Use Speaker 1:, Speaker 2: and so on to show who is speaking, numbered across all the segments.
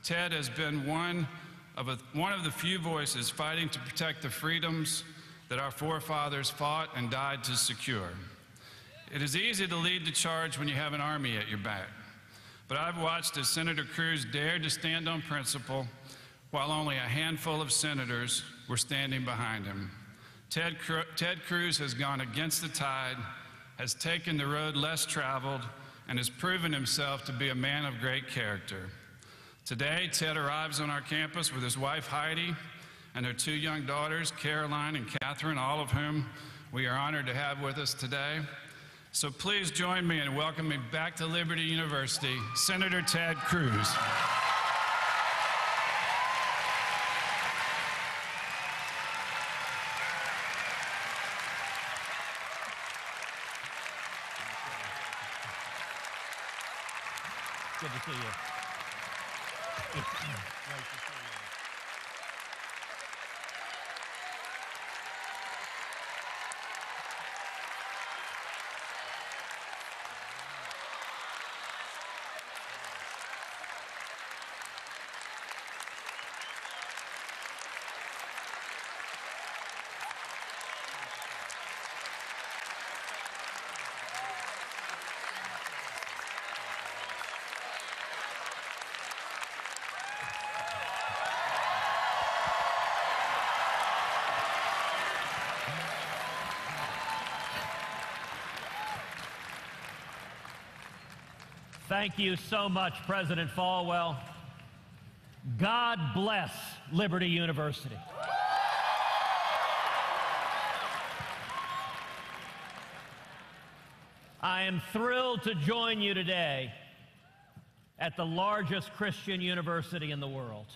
Speaker 1: Ted has been one of the few voices fighting to protect the freedoms that our forefathers fought and died to secure. It is easy to lead the charge when you have an army at your back, but I've watched as Senator Cruz dared to stand on principle while only a handful of senators were standing behind him. Ted Cruz has gone against the tide, has taken the road less traveled, and has proven himself to be a man of great character. Today, Ted arrives on our campus with his wife Heidi and their two young daughters, Caroline and Catherine, all of whom we are honored to have with us today. So please join me in welcoming back to Liberty University, Senator Ted Cruz.
Speaker 2: Good to see you. Nice to see you. Thank you so much, President Falwell. God bless Liberty University. I am thrilled to join you today at the largest Christian university in the world.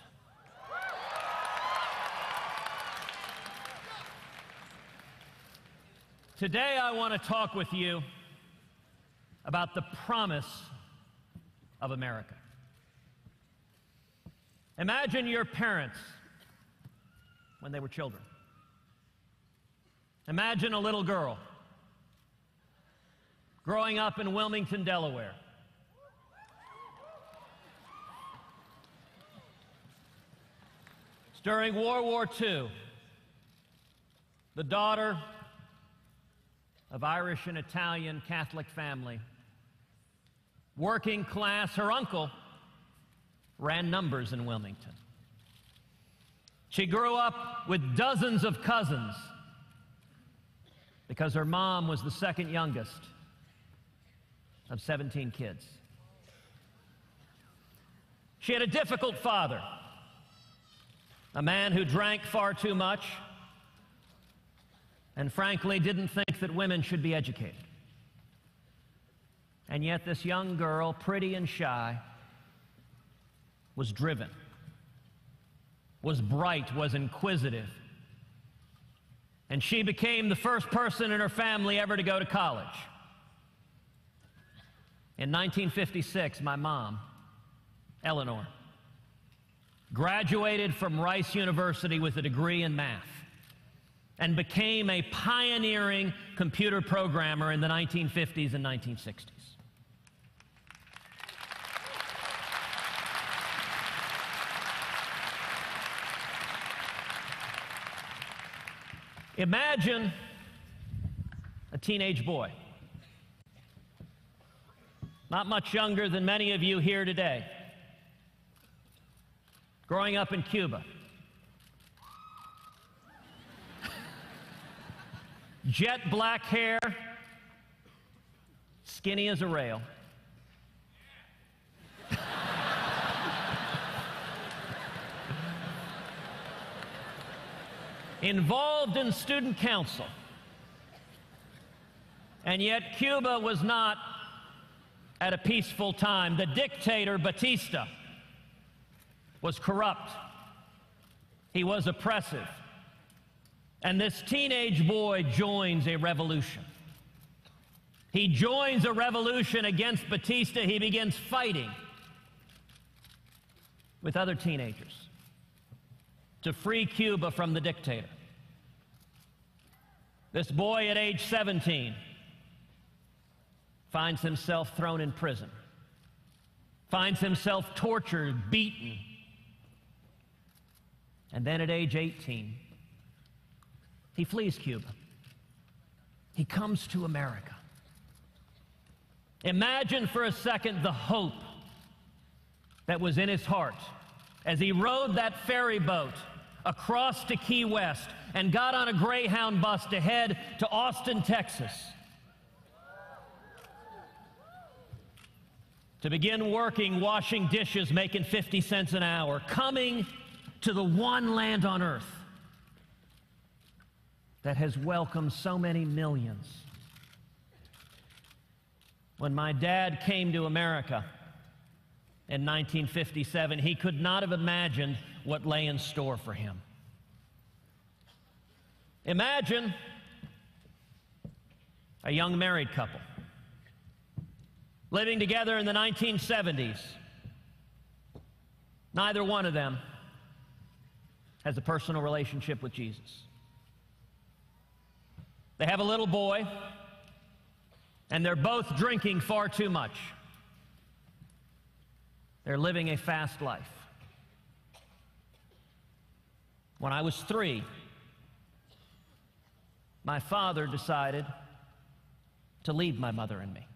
Speaker 2: Today, I want to talk with you about the promise of America. Imagine your parents when they were children. Imagine a little girl growing up in Wilmington, Delaware. It's during World War II, the daughter of Irish and Italian Catholic family, working class. Her uncle ran numbers in Wilmington. She grew up with dozens of cousins because her mom was the second youngest of 17 kids. She had a difficult father, a man who drank far too much and frankly didn't think that women should be educated. And yet this young girl, pretty and shy, was driven, was bright, was inquisitive. And she became the first person in her family ever to go to college. In 1956, my mom, Eleanor, graduated from Rice University with a degree in math and became a pioneering computer programmer in the 1950s and 1960s. Imagine a teenage boy, not much younger than many of you here today, growing up in Cuba. Jet black hair, skinny as a rail. Involved in student council. And yet Cuba was not at a peaceful time. The dictator, Batista, was corrupt. He was oppressive. And this teenage boy joins a revolution. He joins a revolution against Batista. He begins fighting with other teenagers to free Cuba from the dictator. This boy at age 17 finds himself thrown in prison, finds himself tortured, beaten, And then at age 18, he flees Cuba. He comes to America. Imagine for a second the hope that was in his heart as he rode that ferry boat across to Key West and got on a Greyhound bus to head to Austin, Texas, to begin working, washing dishes, making 50 cents an hour, coming to the one land on earth that has welcomed so many millions. When my dad came to America in 1957, he could not have imagined what lay in store for him. Imagine a young married couple living together in the 1970s. Neither one of them has a personal relationship with Jesus. They have a little boy, and they're both drinking far too much. They're living a fast life. When I was 3, my father decided to leave my mother and me.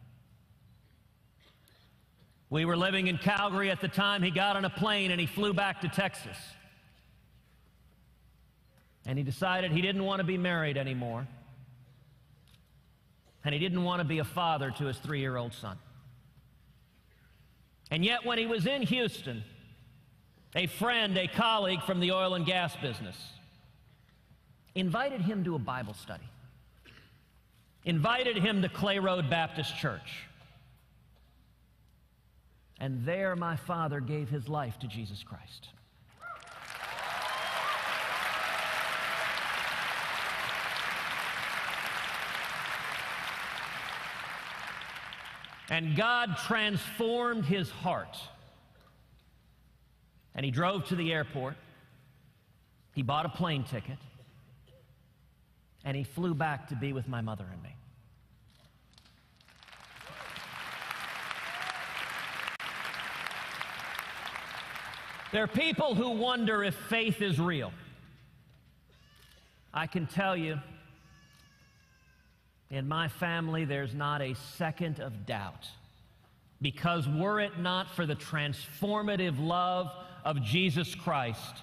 Speaker 2: We were living in Calgary at the time. He got on a plane and he flew back to Texas. And he decided he didn't want to be married anymore. And he didn't want to be a father to his 3-year-old son. And yet when he was in Houston, a friend, a colleague from the oil and gas business, invited him to a Bible study, invited him to Clay Road Baptist Church. And there my father gave his life to Jesus Christ. And God transformed his heart. And he drove to the airport. He bought a plane ticket. And he flew back to be with my mother and me. There are people who wonder if faith is real. I can tell you, in my family, there's not a second of doubt. Because were it not for the transformative love of Jesus Christ,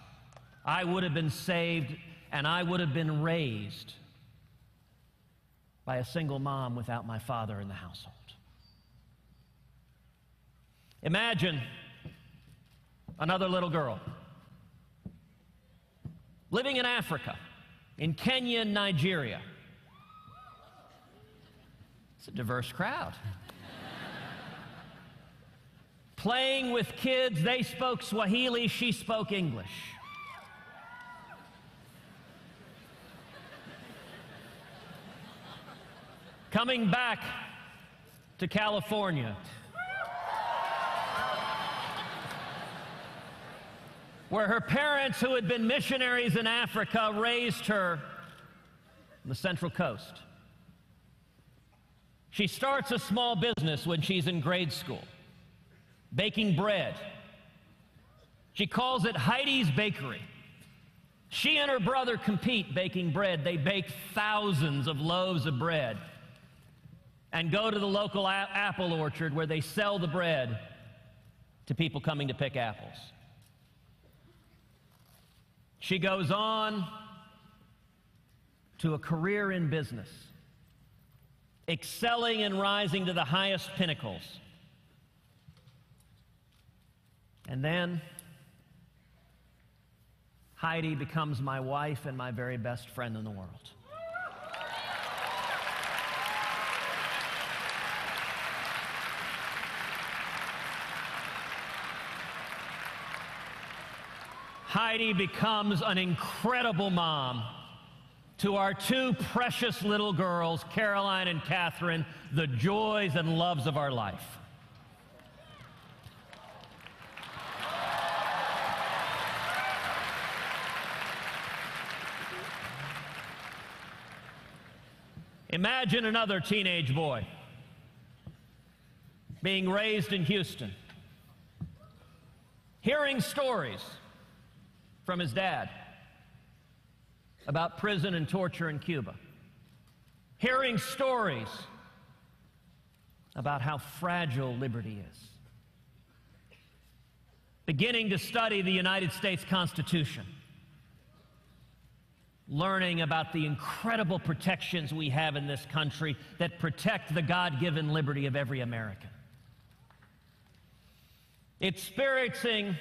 Speaker 2: I would have been saved and I would have been raised by a single mom without my father in the household. Imagine another little girl living in Africa, in Kenya and Nigeria. It's a diverse crowd. Playing with kids, they spoke Swahili, she spoke English. Coming back to California, where her parents, who had been missionaries in Africa, raised her on the Central Coast. She starts a small business when she's in grade school, baking bread. She calls it Heidi's Bakery. She and her brother compete baking bread. They bake thousands of loaves of bread and go to the local apple orchard where they sell the bread to people coming to pick apples. She goes on to a career in business, excelling and rising to the highest pinnacles. And then Heidi becomes my wife and my very best friend in the world. Heidi becomes an incredible mom to our 2 precious little girls, Caroline and Catherine, the joys and loves of our life. Imagine another teenage boy being raised in Houston, hearing stories from his dad about prison and torture in Cuba, hearing stories about how fragile liberty is, beginning to study the United States Constitution, learning about the incredible protections we have in this country that protect the God-given liberty of every American. Experiencing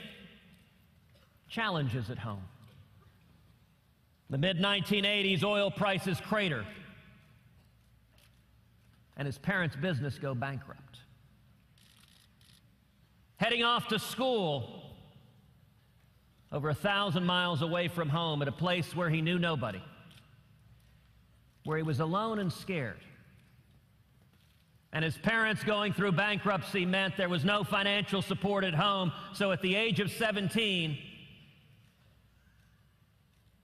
Speaker 2: challenges at home. The mid-1980s, oil prices crater, and his parents' business go bankrupt. Heading off to school over 1,000 miles away from home at a place where he knew nobody, where he was alone and scared. And his parents going through bankruptcy meant there was no financial support at home, so at the age of 17,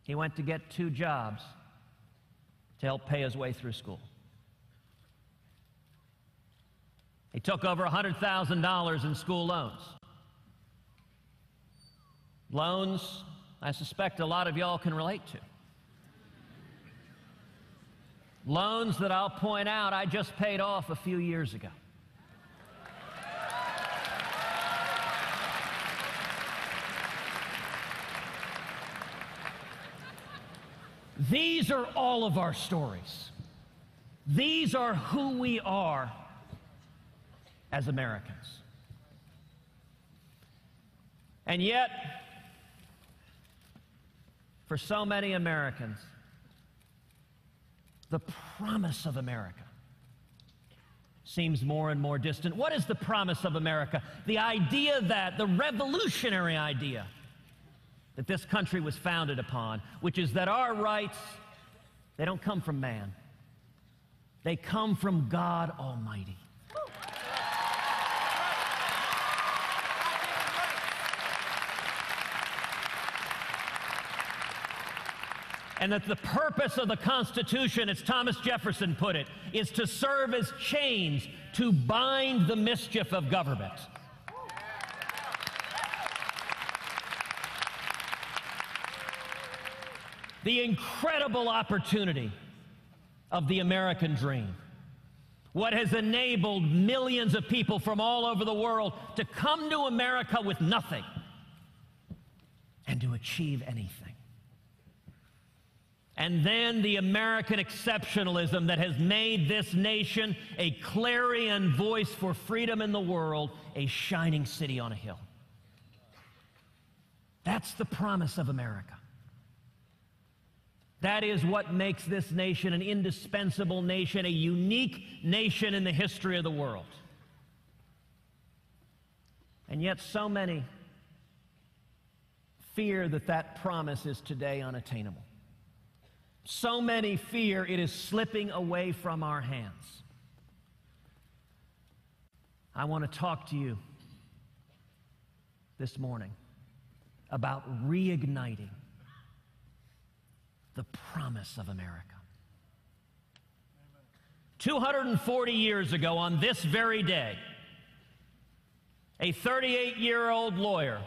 Speaker 2: he went to get 2 jobs to help pay his way through school. He took over $100,000 in school loans. Loans I suspect a lot of y'all can relate to. Loans that I'll point out I just paid off a few years ago. These are all of our stories. These are who we are as Americans. And yet, for so many Americans, the promise of America seems more and more distant. What is the promise of America? The idea that, the revolutionary idea that this country was founded upon, which is that our rights, they don't come from man. They come from God Almighty. And that the purpose of the Constitution, as Thomas Jefferson put it, is to serve as chains to bind the mischief of government. The incredible opportunity of the American dream, what has enabled millions of people from all over the world to come to America with nothing and to achieve anything. And then the American exceptionalism that has made this nation a clarion voice for freedom in the world, a shining city on a hill. That's the promise of America. That is what makes this nation an indispensable nation, a unique nation in the history of the world. And yet so many fear that that promise is today unattainable. So many fear it is slipping away from our hands. I want to talk to you this morning about reigniting the promise of America. 240 years ago, on this very day, a 38-year-old lawyer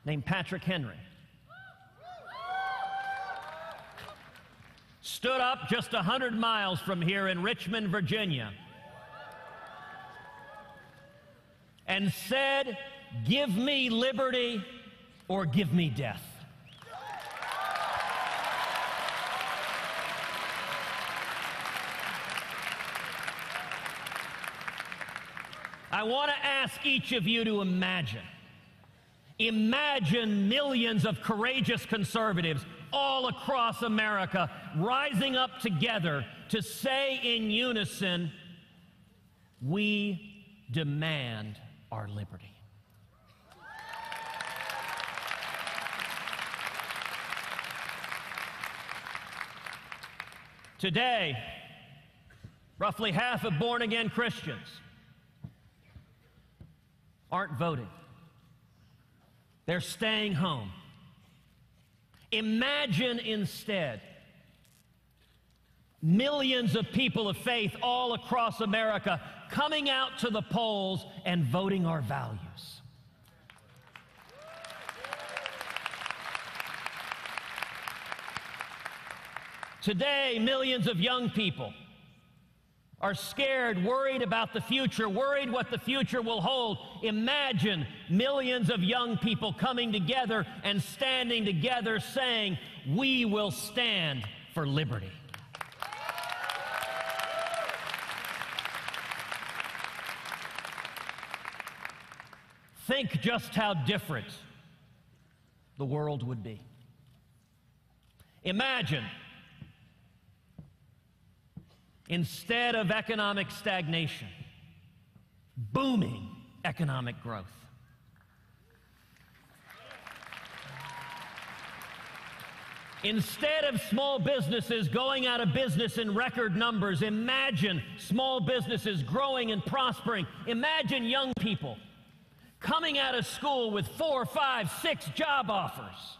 Speaker 2: named Patrick Henry stood up just 100 miles from here in Richmond, Virginia, and said, "Give me liberty or give me death." I want to ask each of you to imagine millions of courageous conservatives all across America rising up together to say in unison, "We demand our liberty." Today, roughly half of born-again Christians aren't voting. They're staying home. Imagine instead millions of people of faith all across America coming out to the polls and voting our values. Today, millions of young people are scared, worried about the future, worried what the future will hold. Imagine millions of young people coming together and standing together saying, "We will stand for liberty." Think just how different the world would be. Imagine, instead of economic stagnation, booming economic growth. Instead of small businesses going out of business in record numbers, imagine small businesses growing and prospering. Imagine young people coming out of school with 4, 5, 6 job offers.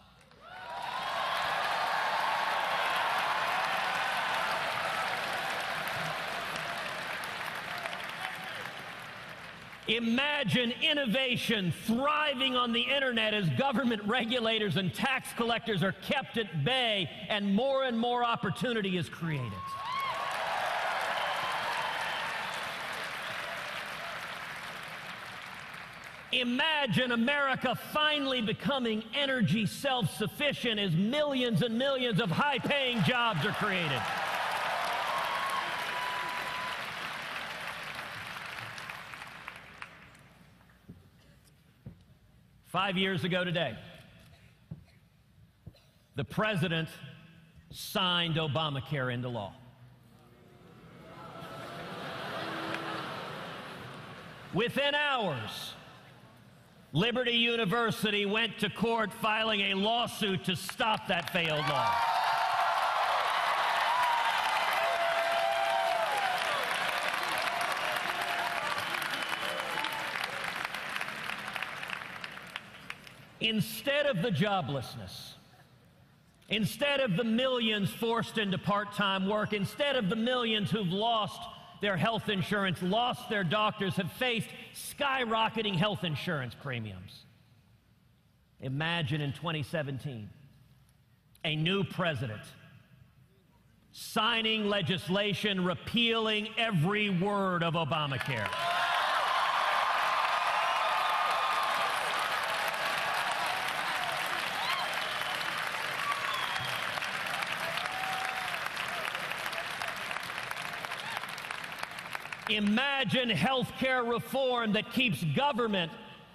Speaker 2: Imagine innovation thriving on the internet as government regulators and tax collectors are kept at bay and more opportunity is created. Imagine America finally becoming energy self-sufficient as millions and millions of high-paying jobs are created. Five years ago today, the president signed Obamacare into law. Within hours, Liberty University went to court filing a lawsuit to stop that failed law. Instead of the joblessness, instead of the millions forced into part-time work, instead of the millions who've lost their health insurance, lost their doctors, have faced skyrocketing health insurance premiums. Imagine in 2017, a new president signing legislation repealing every word of Obamacare. Imagine health care reform that keeps government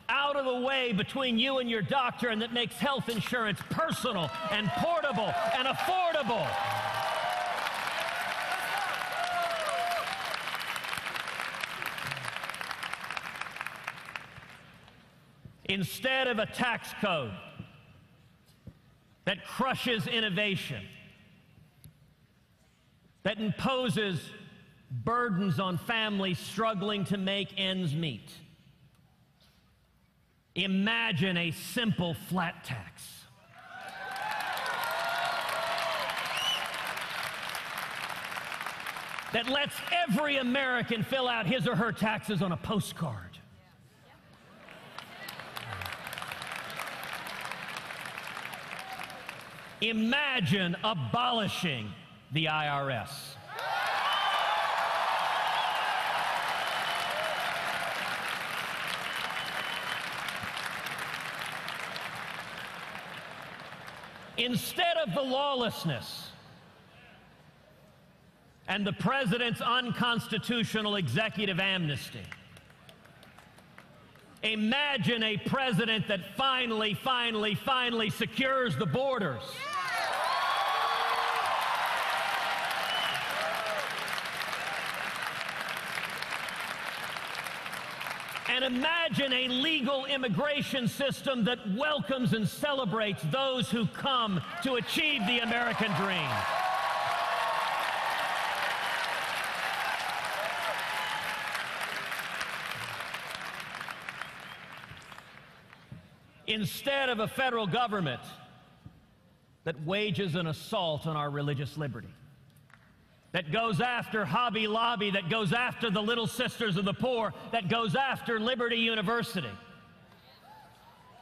Speaker 2: out of the way between you and your doctor and that makes health insurance personal and portable and affordable. Instead of a tax code that crushes innovation, that imposes burdens on families struggling to make ends meet. Imagine a simple flat tax. That lets every American fill out his or her taxes on a postcard. Imagine abolishing the IRS. Instead of the lawlessness and the president's unconstitutional executive amnesty, imagine a president that finally secures the borders. And imagine a legal immigration system that welcomes and celebrates those who come to achieve the American dream. Instead of a federal government that wages an assault on our religious liberty, that goes after Hobby Lobby, that goes after the Little Sisters of the Poor, that goes after Liberty University.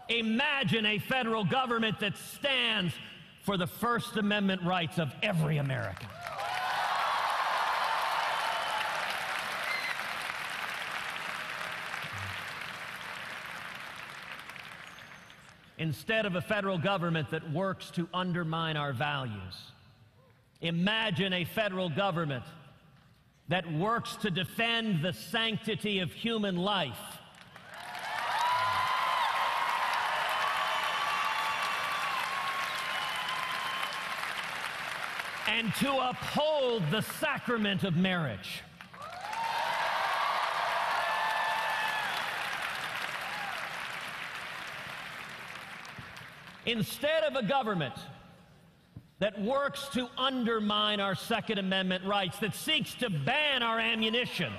Speaker 2: Imagine a federal government that stands for the First Amendment rights of every American. Instead of a federal government that works to undermine our values, imagine a federal government that works to defend the sanctity of human life. And to uphold the sacrament of marriage. Instead of a government that works to undermine our Second Amendment rights, that seeks to ban our ammunition,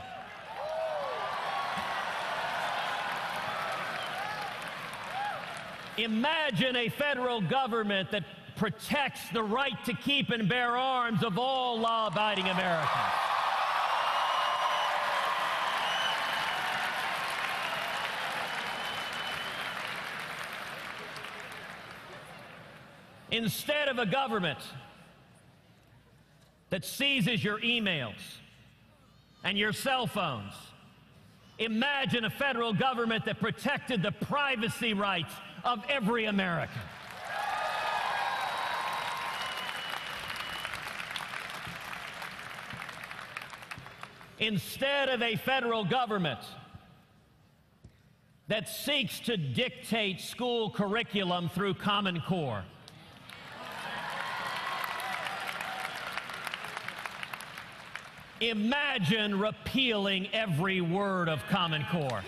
Speaker 2: imagine a federal government that protects the right to keep and bear arms of all law-abiding Americans. Instead of a government that seizes your emails and your cell phones, imagine a federal government that protected the privacy rights of every American. Instead of a federal government that seeks to dictate school curriculum through Common Core, imagine repealing every word of Common Core.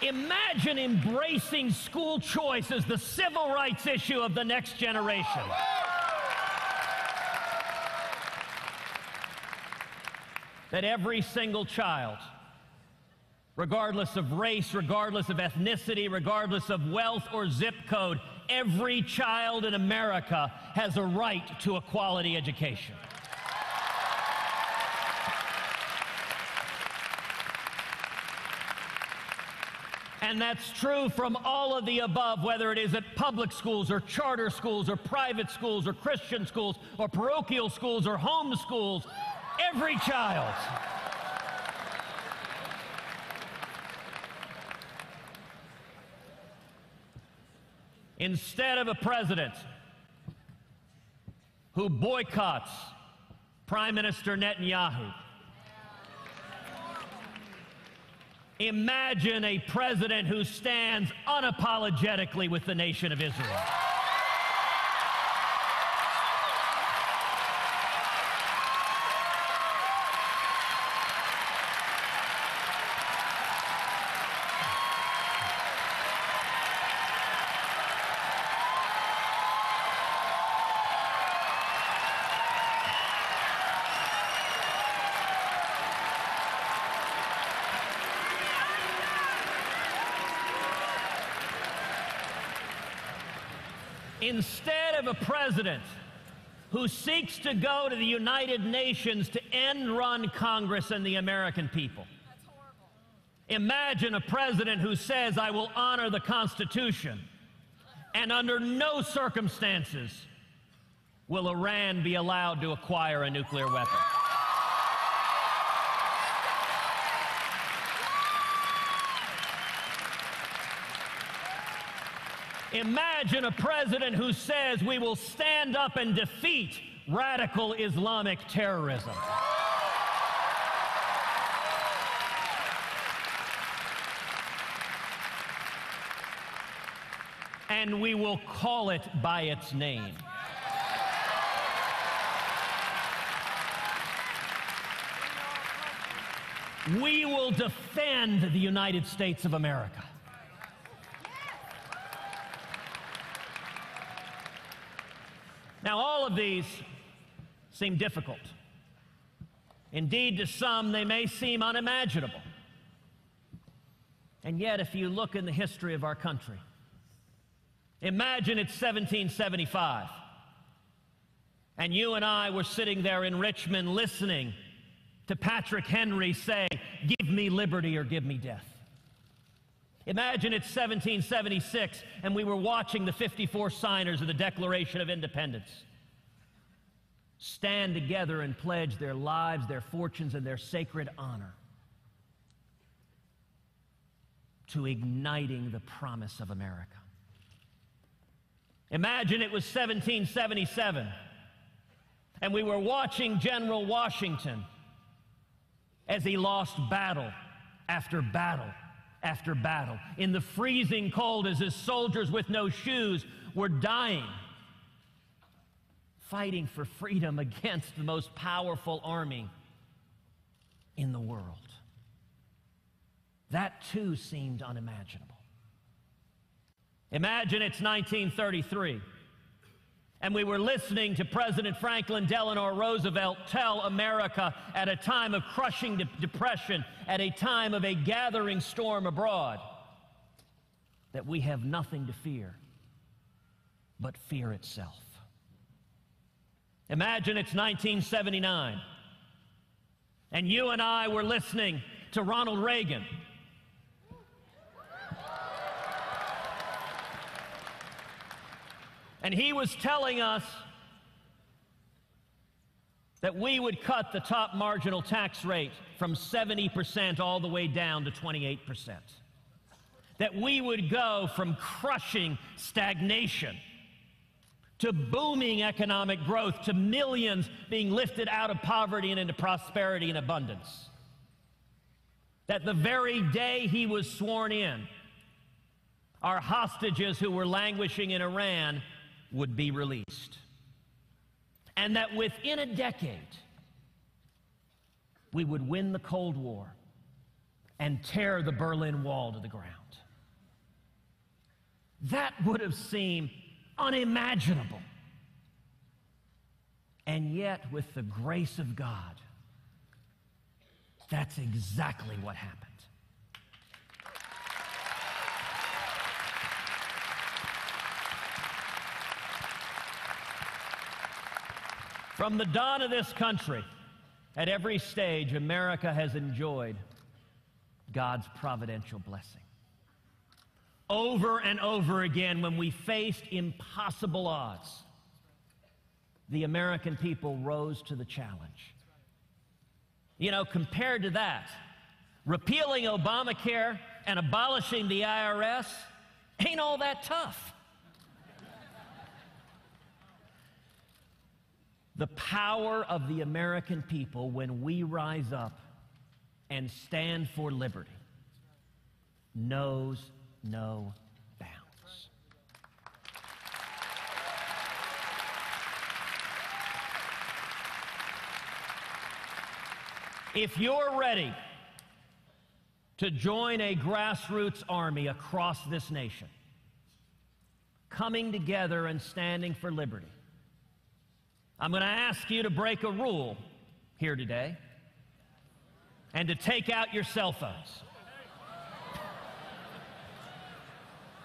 Speaker 2: Imagine embracing school choice as the civil rights issue of the next generation. That every single child, regardless of race, regardless of ethnicity, regardless of wealth or zip code, every child in America has a right to a quality education. And that's true from all of the above, whether it is at public schools or charter schools or private schools or Christian schools or parochial schools or home schools. Every child. Instead of a president who boycotts Prime Minister Netanyahu, imagine a president who stands unapologetically with the nation of Israel. Instead of a president who seeks to go to the United Nations to end-run Congress and the American people. That's horrible. Imagine a president who says, I will honor the Constitution, and under no circumstances will Iran be allowed to acquire a nuclear weapon. Imagine a president who says we will stand up and defeat radical Islamic terrorism. And we will call it by its name. We will defend the United States of America. Now, all of these seem difficult. Indeed, to some, they may seem unimaginable. And yet, if you look in the history of our country, imagine it's 1775, and you and I were sitting there in Richmond listening to Patrick Henry say, "Give me liberty or give me death." Imagine it's 1776 and we were watching the 54 signers of the Declaration of Independence stand together and pledge their lives, their fortunes, and their sacred honor to igniting the promise of America. Imagine it was 1777 and we were watching General Washington as he lost battle after battle after battle in the freezing cold as his soldiers with no shoes were dying, fighting for freedom against the most powerful army in the world. That too seemed unimaginable. Imagine it's 1933 and we were listening to President Franklin Delano Roosevelt tell America at a time of crushing depression, at a time of a gathering storm abroad, that we have nothing to fear but fear itself. Imagine it's 1979 and you and I were listening to Ronald Reagan and he was telling us that we would cut the top marginal tax rate from 70% all the way down to 28%. That we would go from crushing stagnation to booming economic growth, to millions being lifted out of poverty and into prosperity and abundance. That the very day he was sworn in, our hostages who were languishing in Iran would be released. And that within a decade, we would win the Cold War and tear the Berlin Wall to the ground. That would have seemed unimaginable. And yet, with the grace of God, that's exactly what happened. From the dawn of this country, at every stage, America has enjoyed God's providential blessing. Over and over again, when we faced impossible odds, the American people rose to the challenge. You know, compared to that, repealing Obamacare and abolishing the IRS ain't all that tough. The power of the American people when we rise up and stand for liberty knows no bounds. If you're ready to join a grassroots army across this nation, coming together and standing for liberty, I'm going to ask you to break a rule here today and to take out your cell phones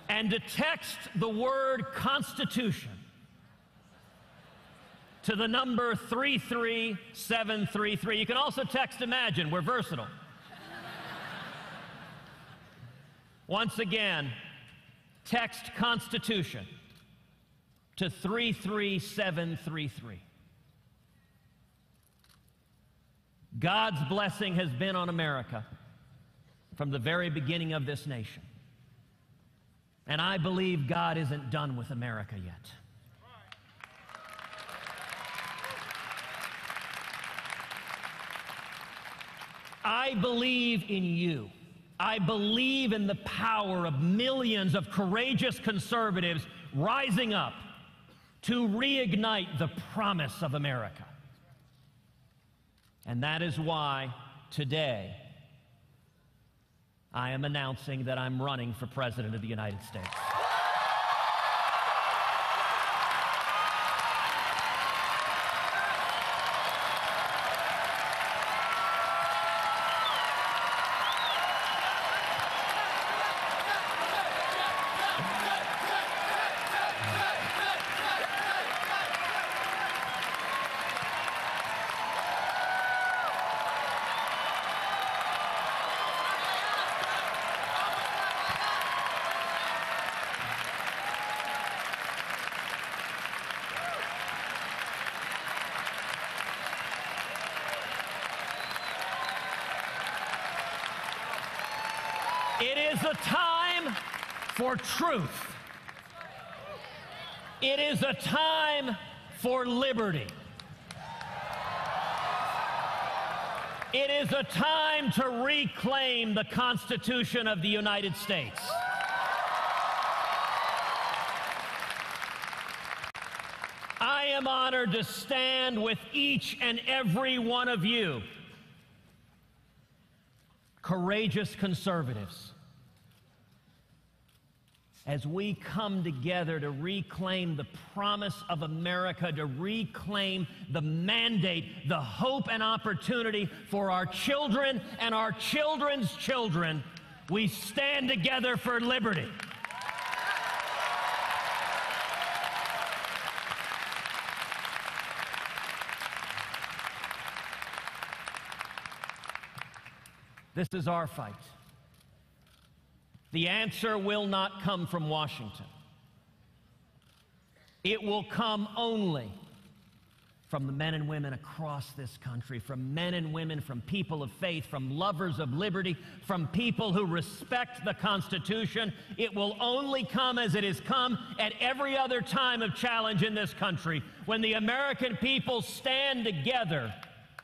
Speaker 2: and to text the word Constitution to the number 33733. You can also text Imagine. We're versatile. Once again, text Constitution to 33733. God's blessing has been on America from the very beginning of this nation. And I believe God isn't done with America yet. I believe in you. I believe in the power of millions of courageous conservatives rising up to reignite the promise of America. And that is why today I am announcing that I'm running for President of the United States. is a time for truth. It is a time for liberty. It is a time to reclaim the Constitution of the United States. I am honored to stand with each and every one of you, courageous conservatives, as we come together to reclaim the promise of America, to reclaim the mandate, the hope and opportunity for our children and our children's children. We stand together for liberty. This is our fight. The answer will not come from Washington. It will come only from the men and women across this country, from men and women, from people of faith, from lovers of liberty, from people who respect the Constitution. It will only come as it has come at every other time of challenge in this country, when the American people stand together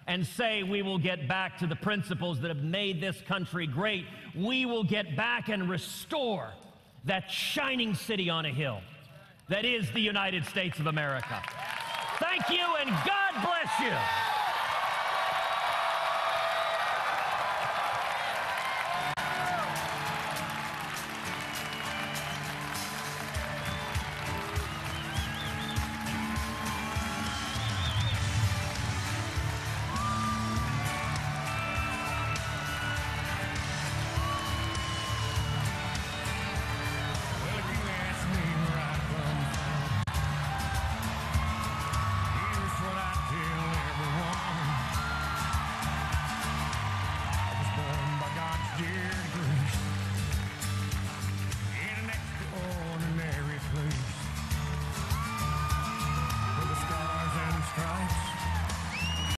Speaker 2: and say, we will get back to the principles that have made this country great. We will get back and restore that shining city on a hill that is the United States of America. Thank you, and God bless you.